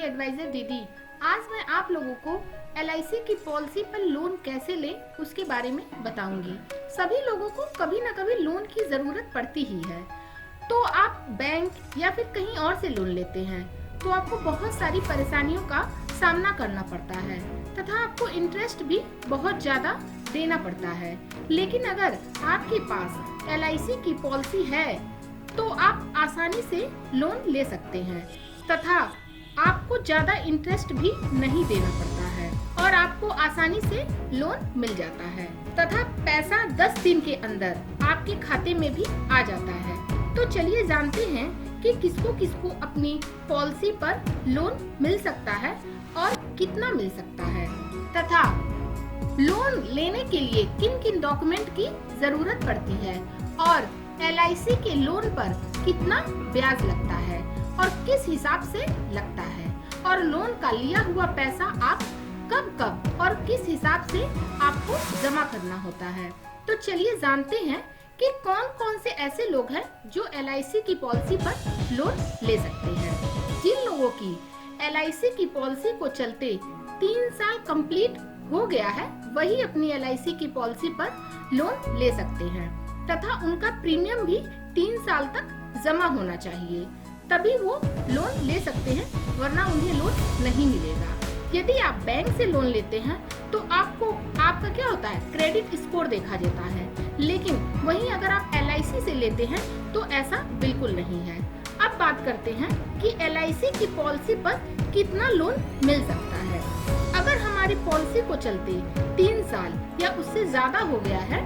Adviser दीदी। आज मैं आप लोगों को LIC की पॉलिसी पर लोन कैसे लें उसके बारे में बताऊंगी। सभी लोगों को कभी न कभी लोन की जरूरत पड़ती ही है। तो आप बैंक या फिर कहीं और से लोन लेते हैं तो आपको बहुत सारी परेशानियों का सामना करना पड़ता है तथा आपको इंटरेस्ट भी बहुत ज्यादा देना पड़ता है। लेकिन अगर आपके पास LIC की पॉलिसी है तो आप आसानी से लोन ले सकते हैं तथा आपको ज्यादा इंटरेस्ट भी नहीं देना पड़ता है और आपको आसानी से लोन मिल जाता है तथा पैसा 10 दिन के अंदर आपके खाते में भी आ जाता है। तो चलिए जानते हैं कि किसको किसको अपनी पॉलिसी पर लोन मिल सकता है और कितना मिल सकता है तथा लोन लेने के लिए किन किन डॉक्यूमेंट की जरूरत पड़ती है और LIC के लोन पर कितना ब्याज लगता है और किस हिसाब से लगता है और लोन का लिया हुआ पैसा आप कब कब और किस हिसाब से आपको जमा करना होता है। तो चलिए जानते हैं कि कौन कौन से ऐसे लोग हैं जो LIC की पॉलिसी पर लोन ले सकते हैं। जिन लोगों की LIC की पॉलिसी को चलते 3 साल कंप्लीट हो गया है वही अपनी LIC की पॉलिसी पर लोन ले सकते हैं तथा उनका प्रीमियम भी 3 साल तक जमा होना चाहिए, तभी वो लोन ले सकते हैं, वरना उन्हें लोन नहीं मिलेगा। यदि आप बैंक से लोन लेते हैं तो आपका क्या होता है, क्रेडिट स्कोर देखा जाता है, लेकिन वहीं अगर आप LIC से लेते हैं तो ऐसा बिल्कुल नहीं है। अब बात करते हैं कि LIC की पॉलिसी पर कितना लोन मिल सकता है। अगर हमारी पॉलिसी को चलते 3 साल या उससे ज्यादा हो गया है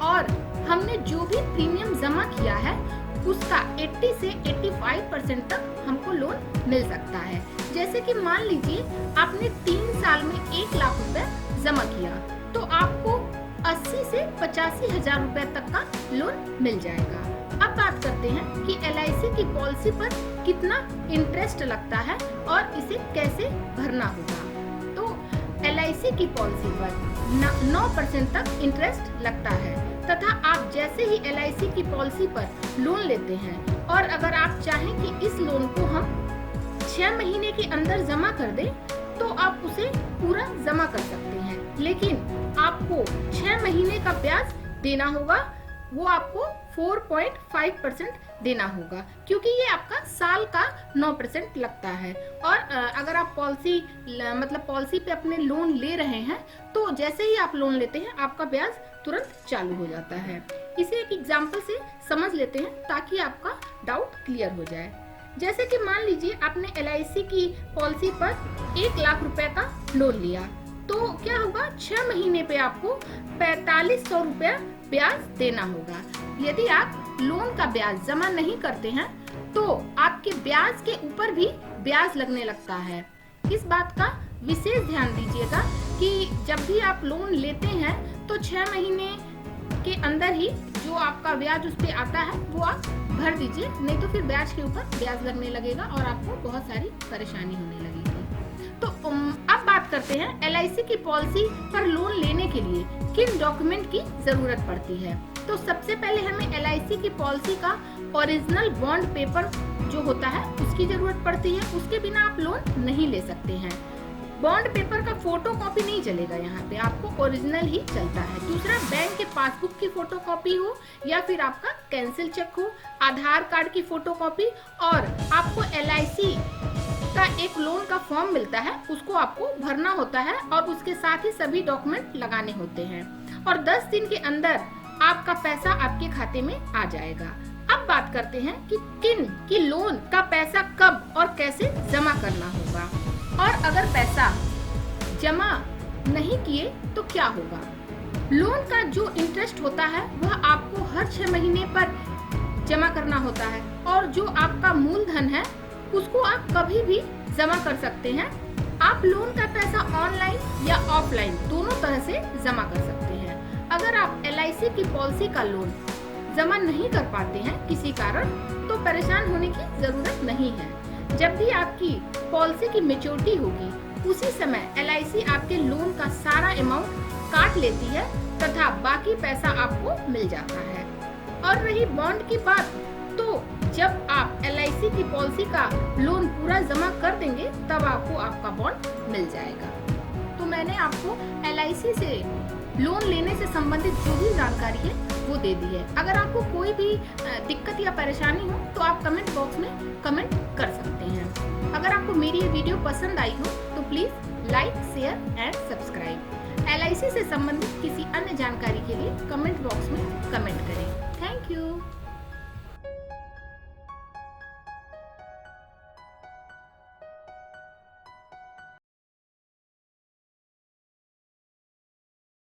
और हमने जो भी प्रीमियम जमा किया है उसका 80 से 85% तक हमको लोन मिल सकता है। जैसे कि मान लीजिए आपने 3 साल में 1 लाख रुपए जमा किया तो आपको 80 से 85 हजार रुपए तक का लोन मिल जाएगा। अब बात करते हैं कि LIC की पॉलिसी पर कितना इंटरेस्ट लगता है और इसे कैसे भरना होगा। तो LIC की पॉलिसी पर 9% तक इंटरेस्ट लगता है तथा आप जैसे ही LIC की पॉलिसी पर लोन लेते हैं और अगर आप चाहें कि इस लोन को हम 6 महीने के अंदर जमा कर दें तो आप उसे पूरा जमा कर सकते हैं, लेकिन आपको 6 महीने का ब्याज देना होगा, वो आपको 4.5% देना होगा क्योंकि ये आपका साल का 9% लगता है। और अगर आप पॉलिसी पे अपने लोन ले रहे हैं तो जैसे ही आप लोन लेते हैं आपका ब्याज तुरंत चालू हो जाता है। इसे एक एग्जांपल से समझ लेते हैं ताकि आपका डाउट क्लियर हो जाए। जैसे कि मान लीजिए आपने LIC की पॉलिसी पर 1 लाख रुपए का लोन लिया तो क्या होगा, 6 महीने पे आपको 4500 रुपया ब्याज देना होगा। यदि आप लोन का ब्याज जमा नहीं करते हैं तो आपके ब्याज के ऊपर भी ब्याज लगने लगता है। इस बात का विशेष ध्यान दीजिएगा कि जब भी आप लोन लेते हैं तो 6 महीने के अंदर ही जो आपका ब्याज उस पे आता है वो आप भर दीजिए, नहीं तो फिर ब्याज के ऊपर ब्याज लगने लगेगा और आपको बहुत सारी परेशानी होने लगेगी। तो अब बात करते हैं LIC की पॉलिसी पर लोन लेने के लिए किन डॉक्यूमेंट की जरूरत पड़ती है। तो सबसे पहले हमें LIC की पॉलिसी का ओरिजिनल बॉन्ड पेपर जो होता है उसकी जरूरत पड़ती है, उसके बिना आप लोन नहीं ले सकते हैं। बॉन्ड पेपर का फोटो कॉपी नहीं चलेगा, यहाँ पे आपको ओरिजिनल ही चलता है। दूसरा, बैंक के पासबुक की फोटो कॉपी हो या फिर आपका कैंसिल चेक हो, आधार कार्ड की फोटो कॉपी और आपको LIC का एक लोन का फॉर्म मिलता है उसको आपको भरना होता है और उसके साथ ही सभी डॉक्यूमेंट लगाने होते हैं और 10 दिन के अंदर आपका पैसा आपके खाते में आ जाएगा। अब बात करते हैं कि किन की लोन का पैसा कब और कैसे जमा करना होगा और अगर पैसा जमा नहीं किए तो क्या होगा। लोन का जो इंटरेस्ट होता है वह आपको हर 6 महीने पर जमा करना होता है और जो आपका मूलधन है उसको आप कभी भी जमा कर सकते हैं। आप लोन का पैसा ऑनलाइन या ऑफलाइन दोनों तरह से जमा कर सकते हैं। अगर आप LIC की पॉलिसी का लोन जमा नहीं कर पाते हैं किसी कारण तो परेशान होने की जरूरत नहीं है। जब भी आपकी पॉलिसी की मैच्योरिटी होगी उसी समय LIC आपके लोन का सारा अमाउंट काट लेती है तथा बाकी पैसा आपको मिल जाता है। और रही बॉन्ड की बात तो जब आप LIC की पॉलिसी का लोन पूरा जमा कर देंगे तब आपको आपका बॉन्ड मिल जाएगा। तो मैंने आपको LIC से लोन लेने से संबंधित जो भी जानकारी है वो दे दी है। अगर आपको कोई भी दिक्कत या परेशानी हो तो आप कमेंट बॉक्स में कमेंट कर सकते हैं। अगर आपको मेरी ये वीडियो पसंद आई हो तो please like, share and subscribe. LIC से संबंधित किसी अन्य जानकारी के लिए कमेंट बॉक्स में कमेंट